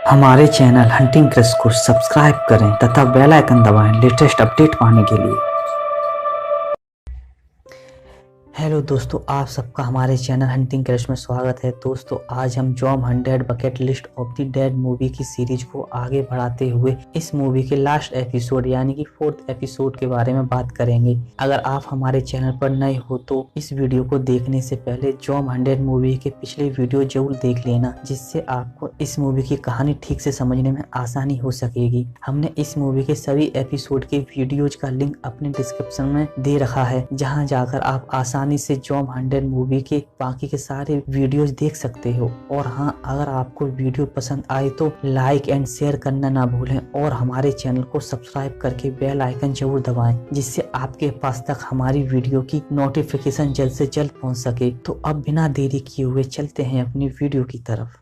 हमारे channel hunting Chris को subscribe करें तथा बेल आइकन दबाएं लेटेस्ट अपडेट पाने के लिए। हेलो दोस्तों, आप सबका हमारे चैनल हंटिंग क्रश में स्वागत है। दोस्तों, आज हम germ 100 bucket list of the dead movie की सीरीज को आगे बढ़ाते हुए इस मूवी के लास्ट एपिसोड यानी कि 4th एपिसोड के बारे में बात करेंगे। अगर आप हमारे चैनल पर नए हो तो इस वीडियो को देखने से पहले जॉम 100 मूवी के पिछले वीडियो जरूर देख लेना, जिससे आपको इस मूवी की कहानी ठीक से समझने में आसानी हो सकेगी। हमने इस मूवी के सभी एपिसोड के वीडियोज का लिंक अपने डिस्क्रिप्शन में दे रखा है, जहां जाकर आप आसानी से जॉम 100 मूवी के बाकी के सारे वीडियोस देख सकते हो। और हाँ, अगर आपको वीडियो पसंद आए तो लाइक एंड शेयर करना ना भूलें और हमारे चैनल को सब्सक्राइब करके बेल आइकन जरूर दबाएं, जिससे आपके पास तक हमारी वीडियो की नोटिफिकेशन जल्द से जल्द पहुंच सके। तो अब बिना देरी किए हुए चलते हैं अपनी वीडियो की तरफ।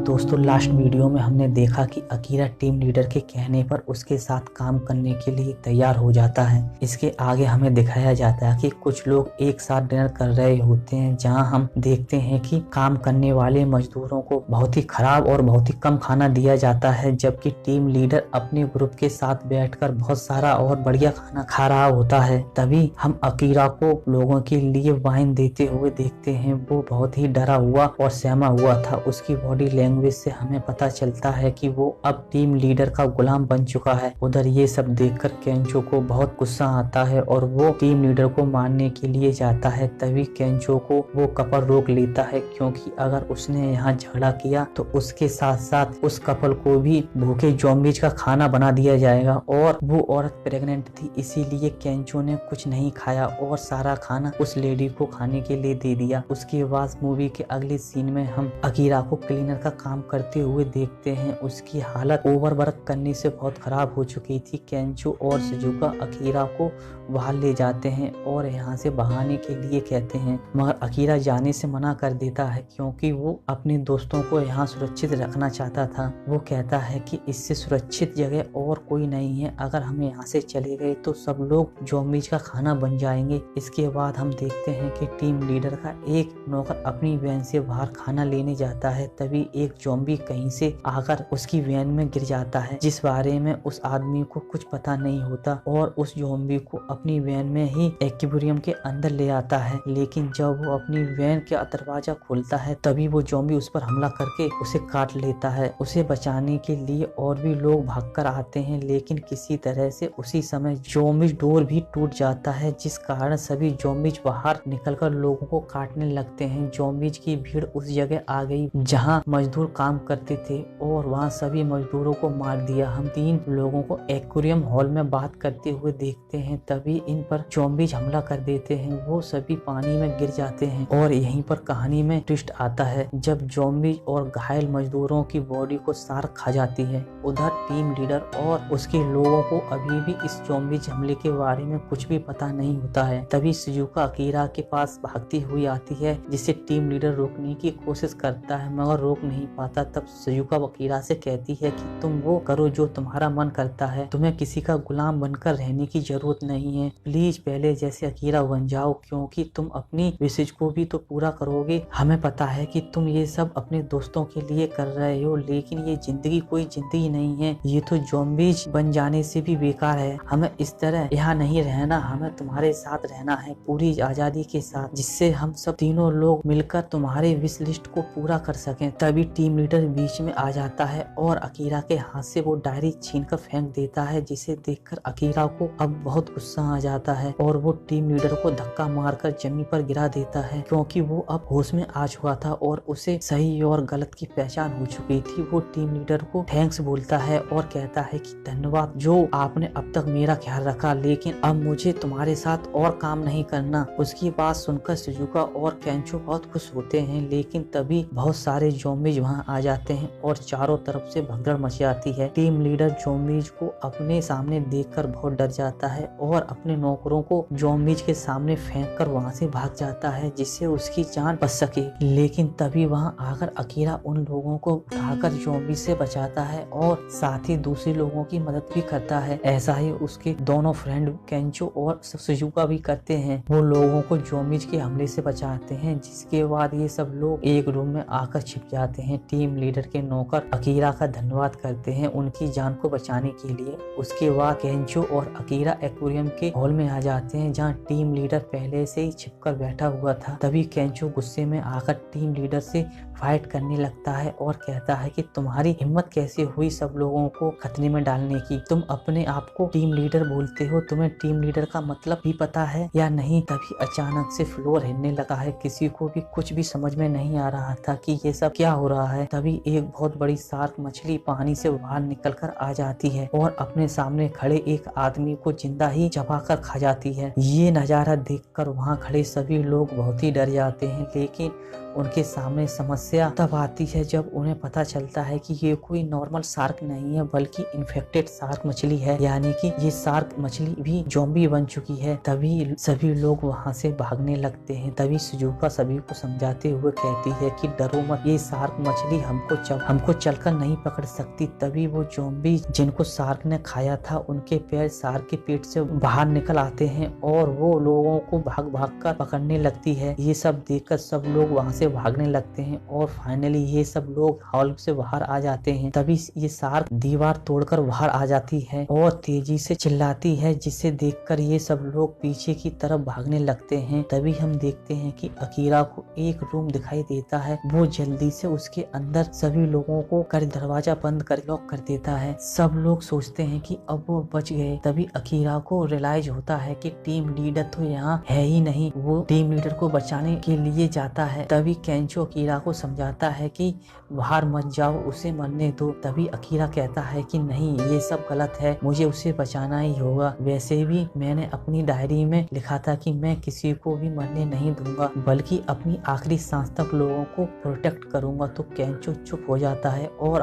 दोस्तों, लास्ट वीडियो में हमने देखा कि अकीरा टीम लीडर के कहने पर उसके साथ काम करने के लिए तैयार हो जाता है। इसके आगे हमें दिखाया जाता है कि कुछ लोग एक साथ डिनर कर रहे होते हैं, जहां हम देखते हैं कि काम करने वाले मजदूरों को बहुत ही खराब और बहुत ही कम खाना दिया जाता है, जबकि टीम लीडर अपने ग्रुप के साथ बैठकर बहुत सारा और बढ़िया खाना खा रहा होता है। तभी हम अकीरा को लोगों के लिए वाइन देते हुए देखते हैं। वो बहुत ही डरा हुआ और सहमा हुआ था। उसकी बॉडी लैंग्वेज से हमें पता चलता है कि वो अब टीम लीडर का गुलाम बन चुका है। उधर ये सब देखकर केंचो को बहुत गुस्सा आता है और वो टीम लीडर को मारने के लिए जाता है। तभी केंचो को वो कपल रोक लेता है, क्योंकि अगर उसने यहाँ झगड़ा किया तो उसके साथ साथ उस कपल को भी भूखे ज़ॉम्बीज का खाना बना दिया जाएगा। और वो औरत प्रेग्नेंट थी, इसीलिए केंचो ने कुछ नहीं खाया और सारा खाना उस लेडी को खाने के लिए दे दिया। उसके बाद मूवी के अगले सीन में हम अकीरा को क्लीनर का काम करते हुए देखते हैं। उसकी हालत ओवरवर्क करने से बहुत खराब हो चुकी थी। केंचो और शिजुका अकीरा को बाहर ले जाते हैं और यहाँ से भगाने के लिए कहते हैं, मगर अकीरा जाने से मना कर देता है, क्योंकि वो अपने दोस्तों को यहाँ सुरक्षित रखना चाहता था। वो कहता है कि इससे सुरक्षित जगह और कोई नहीं है। अगर हम यहाँ से चले गए तो सब लोग ज़ॉम्बीज का खाना बन जाएंगे। इसके बाद हम देखते हैं कि टीम लीडर का एक नौकर अपनी वैन से बाहर खाना लेने जाता है। तभी एक ज़ॉम्बी कहीं से आकर उसकी वैन में गिर जाता है, जिस बारे में उस आदमी को कुछ पता नहीं होता और उस ज़ॉम्बी को अपनी वैन में ही एक्वेरियम के अंदर ले आता है। लेकिन जब वो अपनी वैन का दरवाजा खोलता है तभी वो ज़ॉम्बी उस पर हमला करके उसे काट लेता है। उसे बचाने के लिए और भी लोग भागकर आते हैं, लेकिन किसी तरह से उसी समय ज़ॉम्बी डोर भी टूट जाता है, जिस कारण सभी ज़ॉम्बीज बाहर निकलकर लोगों को काटने लगते हैं। ज़ॉम्बीज की भीड़ उस जगह आ गई जहां मजदूर काम करते थे और वहां सभी मजदूरों को मार दिया। हम 3 लोगों को एक्वेरियम हॉल में बात करते हुए देखते हैं। तभी इन पर ज़ॉम्बीज हमला कर देते हैं। वो सभी पानी में गिर जाते हैं और यहीं पर कहानी में ट्विस्ट आता है, जब ज़ॉम्बीज और घायल मजदूरों की बॉडी को शार्क खा जाती है। उधर टीम लीडर और उसके लोगों को अभी भी इस ज़ॉम्बीज हमले के बारे में कुछ भी पता नहीं होता है। तभी शिजुका अकीरा के पास भागती हुई आती है, जिसे टीम लीडर रोकने की कोशिश करता है, मगर रोक नहीं पाता। तब शिजुका अकीरा से कहती है कि तुम वो करो जो तुम्हारा मन करता है, तुम्हें किसी का गुलाम बनकर रहने की जरूरत नहीं है। प्लीज पहले जैसे अकीरा बन जाओ, क्योंकि तुम अपनी विशेष को भी तो पूरा करोगे। हमें पता है कि तुम ये सब अपने दोस्तों के लिए कर रहे हो, लेकिन ये जिंदगी कोई जिंदगी नहीं है। ये तो ज़ॉम्बीज बन जाने से भी बेकार है। हमें इस तरह यहाँ नहीं रहना, हमें तुम्हारे साथ रहना है पूरी आजादी के साथ, जिससे हम सब तीनों लोग मिलकर तुम्हारे विश लिस्ट को पूरा कर सकें। तभी टीम लीडर बीच में आ जाता है और अकीरा के हाथ से वो डायरी छीनकर फेंक देता है, जिसे देखकर अकीरा को अब बहुत गुस्सा आ जाता है और वो टीम लीडर को धक्का मारकर जमीन पर गिरा देता है, क्योंकि वो अब होश में आ चुका था और उसे सही और गलत की पहचान हो चुकी थी। वो टीम लीडर को थैंक्स बोलता है और कहता है कि धन्यवाद जो आपने अब तक मेरा ख्याल रखा, लेकिन अब मुझे तुम्हारे साथ और काम नहीं करना। उसकी बात सुनकर शिजुका और केंचो बहुत खुश होते हैं, लेकिन तभी बहुत सारे ज़ॉम्बीज वहाँ आ जाते हैं और चारों तरफ से भगदड़ मच जाती है। टीम लीडर ज़ॉम्बीज को अपने सामने देखकर बहुत डर जाता है और अपने नौकरों को ज़ॉम्बीज के सामने फेंककर वहां से भाग जाता है जिससे उसकी जान बच सके। लेकिन तभी वहां आकर अकीरा उन लोगों को उठाकर ज़ॉम्बीज से बचाता है और साथ ही दूसरे लोगों की मदद भी करता है। ऐसा ही उसके दोनों फ्रेंड केंचो और सुजुका भी करते हैं। वो लोगों को ज़ॉम्बीज के हमले से बचाते हैं, जिसके बाद ये सब लोग एक रूम में आकर छिप जाते हैं। टीम लीडर के नौकर अकीरा का धन्यवाद करते हैं उनकी जान को बचाने के लिए। उसके बाद केंचो और अकीरा एक्वेरियम के हॉल में आ जाते हैं जहां टीम लीडर पहले से ही छिपकर बैठा हुआ था। तभी केंचो गुस्से में आकर टीम लीडर से फाइट करने लगता है और कहता है कि तुम्हारी हिम्मत कैसे हुई सब लोगों को खतरे में डालने की, तुम अपने आप को टीम लीडर बोलते हो, तुम्हें टीम लीडर का मतलब भी पता है या नहीं। तभी अचानक से फ्लोर हिलने लगा है। किसी को भी कुछ भी समझ में नहीं आ रहा था कि ये सब क्या हो रहा है। तभी एक बहुत बड़ी शार्क मछली पानी से बाहर निकलकर आ जाती है और अपने सामने खड़े एक आदमी को जिंदा ही चबाकर खा जाती है। ये नजारा देखकर वहाँ खड़े सभी लोग बहुत ही डर जाते हैं, लेकिन उनके सामने समस्या तब आती है जब उन्हें पता चलता है कि ये कोई नॉर्मल शार्क नहीं है बल्कि इन्फेक्टेड शार्क मछली है, यानी कि ये शार्क मछली भी ज़ॉम्बी बन चुकी है। तभी सभी लोग वहां से भागने लगते हैं। तभी सुजुका सभी को समझाते हुए कहती है कि डरो मत, ये शार्क मछली हमको चलकर नहीं पकड़ सकती। तभी वो ज़ॉम्बी जिनको शार्क ने खाया था उनके पैर शार्क के पेट से बाहर निकल आते हैं और वो लोगों को भाग भाग कर पकड़ने लगती है। ये सब देखकर सब लोग वहां से भागने लगते हैं और फाइनली ये सब लोग हॉल से बाहर आ जाते हैं। तभी ये शार्क दीवार तोड़कर बाहर आ जाती है और तेजी से चिल्लाती है, जिसे देखकर ये सब लोग पीछे की तरफ भागने लगते हैं। तभी हम देखते हैं कि अकीरा को एक रूम दिखाई देता है। वो जल्दी से उसके अंदर सभी लोगों को कर दरवाजा बंद कर लॉक कर देता है। सब लोग सोचते हैं कि अब वो बच गए। तभी अकीरा को रियलाइज होता है कि टीम लीडर तो यहाँ है ही नहीं। वो टीम लीडर को बचाने के लिए जाता है। तभी केंचो अकीरा को समझाता है कि बाहर मत जाओ, उसे मरने दो। तभी अकीरा कहता है कि नहीं, ये सब गलत है, मुझे उसे बचाना ही होगा। वैसे भी मैंने अपनी डायरी में लिखा था कि मैं किसी को भी मरने नहीं दूंगा बल्कि अपनी आखिरी सांस तक लोगों को प्रोटेक्ट करूंगा। तो केंचो चुप हो जाता है और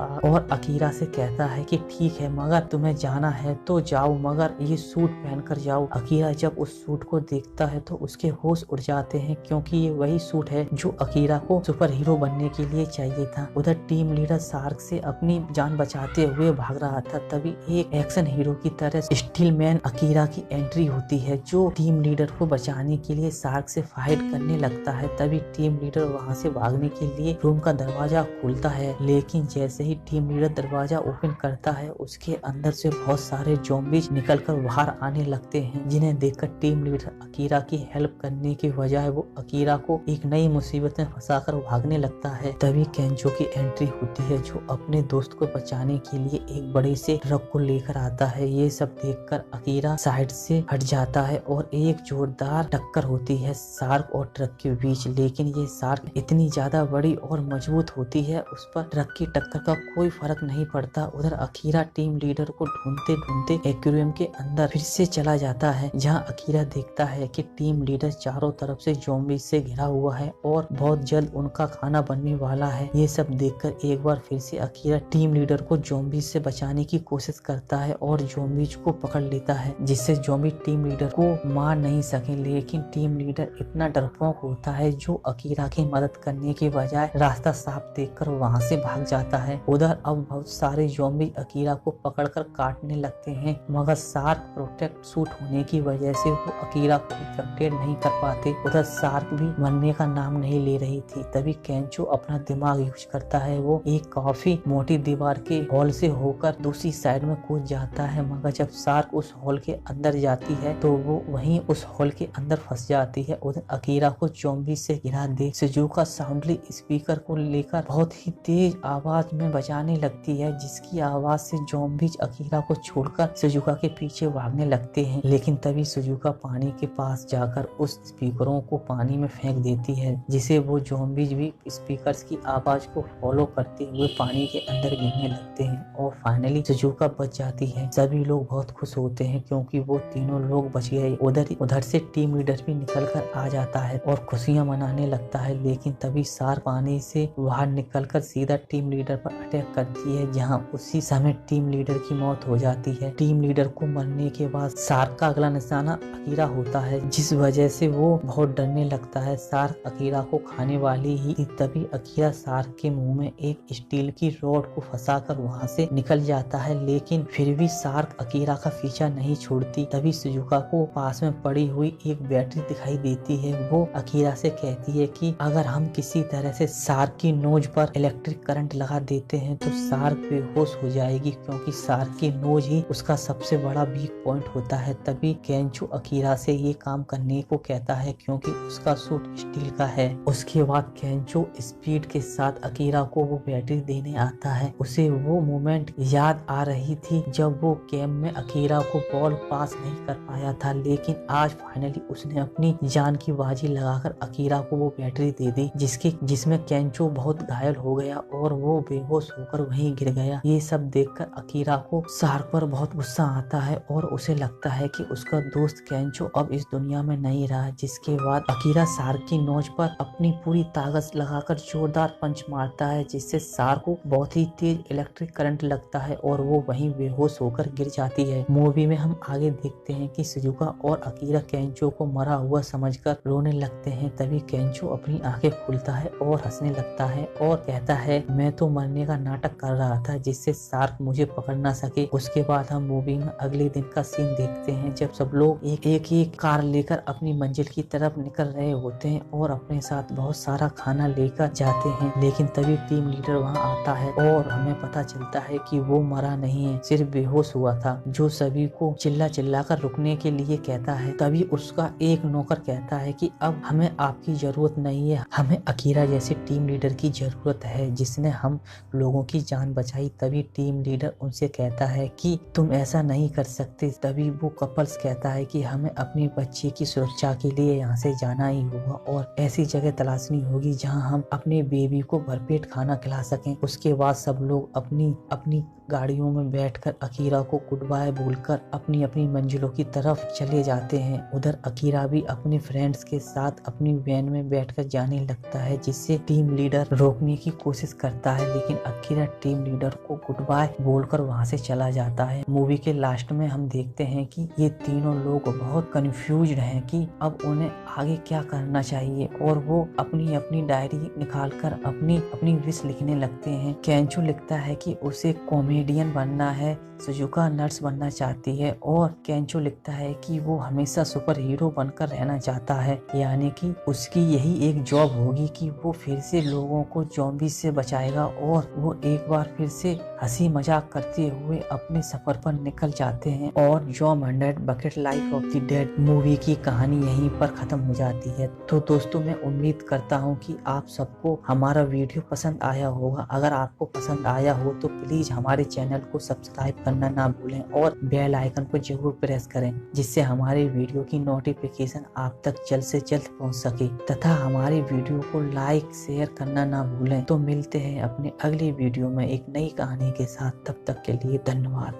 अकीरा से कहता है कि ठीक है, मगर तुम्हें जाना है तो जाओ, मगर ये सूट पहनकर जाओ। अकीरा जब उस सूट को देखता है तो उसके होश उड़ जाते हैं, क्योंकि ये वही सूट है जो अकीरा को सुपर हीरो बनने के लिए चाहिए था। उधर टीम लीडर शार्क से अपनी जान बचाते हुए भाग रहा था। तभी एक एक्शन हीरो की तरह स्टील मैन अकीरा की एंट्री होती है, जो टीम लीडर को बचाने के लिए शार्क से फाइट करने लगता है। तभी टीम लीडर वहां से भागने के लिए रूम का दरवाजा खोलता है, लेकिन जैसे ही टीम लीडर दरवाजा ओपन करता है उसके अंदर से बहुत सारे ज़ॉम्बीज निकलकर बाहर आने लगते हैं, जिन्हें देखकर टीम लीडर अकीरा की हेल्प करने की बजाय वो अकीरा को एक नई मुसीबत में फंसाकर भागने लगता है। तभी केंचो की एंट्री होती है, जो अपने दोस्त को बचाने के लिए एक बड़े से ट्रक को लेकर आता है। ये सब देखकर अकीरा साइड से हट जाता है और एक जोरदार टक्कर होती है शार्क और ट्रक के बीच। लेकिन ये शार्क इतनी ज्यादा बड़ी और मजबूत होती है, उस पर ट्रक की टक्कर का कोई फर्क नहीं पड़ता। उधर अकीरा टीम लीडर को ढूंढते ढूंढते एक्वेरियम के अंदर फिर से चला जाता है, जहां अकीरा देखता है कि टीम लीडर चारों तरफ से ज़ॉम्बी से घिरा हुआ है और बहुत जल्द उनका खाना बनने वाला है। ये सब देखकर एक बार फिर से अकीरा टीम लीडर को ज़ॉम्बी से बचाने की कोशिश करता है और ज़ॉम्बीज को पकड़ लेता है, जिससे ज़ॉम्बी टीम लीडर को मार नहीं सके। लेकिन टीम लीडर इतना डरपोक होता है जो अकीरा की मदद करने के बजाय रास्ता साफ देखकर वहां से भाग जाता है। उधर अब बहुत सारे ज़ॉम्बी अकीरा को पकड़कर काटने लगते हैं, मगर शार्क प्रोटेक्ट सूट होने की वजह से वो अकीरा को इन्फेक्टेड नहीं कर पाते। उधर शार्क भी मरने का नाम नहीं ले रही थी। तभी केंचो अपना दिमाग यूज करता है। वो एक काफी मोटी दीवार के हॉल से होकर दूसरी साइड में कूद जाता है, मगर जब शार्क उस हॉल के अंदर जाती है तो वो वहीं उस हॉल के अंदर फंस जाती है। उधर अकीरा को ज़ॉम्बी से घिरा देख सुजुका साउंडली स्पीकर को लेकर बहुत ही तेज आवाज में बजाने लगती है, जिसकी आवाज से ज़ॉम्बीज अकीरा को छोड़कर सुजुका के पीछे भागने लगते हैं। लेकिन तभी सुजुका पानी के पास जाकर उस स्पीकरों को पानी में फेंक देती है, जिसे वो ज़ॉम्बीज भी स्पीकर्स की आवाज को फॉलो करते हुए पानी के अंदर गिरने लगते हैं और फाइनली सुजुका बच जाती है। सभी लोग बहुत खुश होते हैं क्योंकि वो तीनों लोग बच गए। उधर से टीम लीडर भी निकल कर आ जाता है और खुशियां मनाने लगता है। लेकिन तभी शार्क पानी से बाहर निकल निकलकर सीधा टीम लीडर पर अटैक करती है, जहां उसी समय टीम लीडर की मौत हो जाती है। टीम लीडर को मरने के बाद शार्क का अगला निशाना अकीरा होता है, जिस वजह से वो बहुत डरने लगता है। शार्क अकीरा को खाने वाली ही थी, तभी अकीरा शार्क के मुंह में एक स्टील की रॉड को फंसाकर वहां से निकल जाता है, लेकिन फिर भी शार्क अकीरा का पीछा नहीं छोड़ती। तभी सुजुका को पास में पड़ी हुई एक बैटरी दिखाई देती है। वो अकीरा से कहती है कि अगर हम किसी तरह से शार्क की नोज पर इलेक्ट्रिक करंट लगा देते हैं तो शार्क बेहोश हो जाएगी, क्योंकि शार्क की नोज ही उसका सबसे बड़ा वीक पॉइंट होता है। तभी केंचो अकीरा से ये काम करने को कहता है, क्योंकि उसका सूट स्टील का है। उसके बाद केंचो स्पीड के साथ अकीरा को वो बैटरी देने आता है। उसे वो मोमेंट याद आ रही थी जब वो गेम में अकीरा को बॉल पास नहीं कर पाया था, लेकिन आज फाइनली उसने अपनी जान की बाजी लगाकर अकीरा को वो बैटरी दे दी, जिसमें केंचो बहुत घायल हो गया और वो बेहोश होकर वहीं गिर गया। ये सब देखकर अकीरा को शार्क पर बहुत गुस्सा आता है और उसे लगता है कि उसका दोस्त केंचो अब इस दुनिया में नहीं रहा। जिसके बाद अकीरा शार्क की नोच पर अपनी पूरी ताकत लगाकर जोरदार पंच मारता है, जिससे शार्क को बहुत ही तेज इलेक्ट्रिक करंट लगता है और वो वहीं बेहोश होकर गिर जाती है। मूवी में हम आगे देखते हैं कि सुजुका और अकीरा केंचो को मरा हुआ समझकर रोने लगते हैं। तभी केंचो अपनी आंखें खोलता है और हंसने लगता है और कहता है, मैं तो मरने का नाटक कर रहा था जिससे शार्क मुझे पकड़ ना सके। उसके बाद हम मूवी में अगले दिन का सीन देखते हैं, जब सब लोग एक कार लेकर अपनी मंजिल की तरफ निकल रहे होते हैं और अपने साथ बहुत सारा खाना लेकर जाते हैं। लेकिन तभी टीम लीडर वहां आता है और हमें पता चलता है कि वो मरा नहीं है, सिर्फ बेहोश हुआ था, जो सभी को चिल्ला कर रुकने के लिए कहता है। तभी उसका एक नौकर कहता है कि अब हमें आपकी जरूरत नहीं है, हमें अकीरा जैसे टीम लीडर की जरूरत है जिसने हम लोगों की जान बचाई। तभी टीम लीडर उनसे कहता है कि तुम ऐसा नहीं कर सकते। तभी वो कपल्स कहता है कि हमें अपने बच्चे की सुरक्षा के लिए यहाँ से जाना ही होगा और ऐसी जगह तलाशनी होगी जहाँ हम अपने बेबी को भरपेट खाना खिला सकें। उसके बाद सब लोग अपनी अपनी गाड़ियों में बैठकर अकीरा को गुड बाय बोलकर अपनी अपनी मंजिलों की तरफ चले जाते हैं। उधर अकीरा भी अपने फ्रेंड्स के साथ अपनी वैन में बैठकर जाने लगता है, जिससे टीम लीडर रोकने की कोशिश करता है, लेकिन अकीरा टीम लीडर को गुड बाय बोलकर वहां से चला जाता है। मूवी के लास्ट में हम देखते हैं कि ये तीनों लोग बहुत कंफ्यूज्ड हैं कि अब उन्हें आगे क्या करना चाहिए और वो अपनी अपनी डायरी निकालकर अपनी विश लिखने लगते हैं। केंचो लिखता है कि उसे कॉमेडियन बनना है, सुजुका नर्स बनना चाहती है और केंचो लिखता है कि वो हमेशा सुपर हीरो बनकर रहना चाहता है, यानी कि उसकी यही एक जॉब होगी कि वो फिर से लोगों को ज़ॉम्बी से बचाएगा और वो एक बार फिर से हंसी मजाक करते हुए अपने सफर पर निकल जाते हैं। और John 100 bucket life of the dead movie की कहानी यहीं पर खत्म हो जाती है। तो दोस्तों, मैं उम्मीद करता हूँ कि आप सबको हमारा वीडियो पसंद आया होगा। अगर आपको पसंद आया हो तो प्लीज हमारे चैनल को सब्सक्राइब करना ना भूलें और बेल आइकन को जरूर प्रेस करें, जिससे हमारे वीडियो की नोटिफिकेशन आप तक जल्द से जल्द पहुंच सके, तथा हमारी वीडियो को लाइक शेयर करना ना भूलें। तो मिलते हैं अपने अगले वीडियो में एक नई कहानी के साथ। तब तक के लिए धन्यवाद।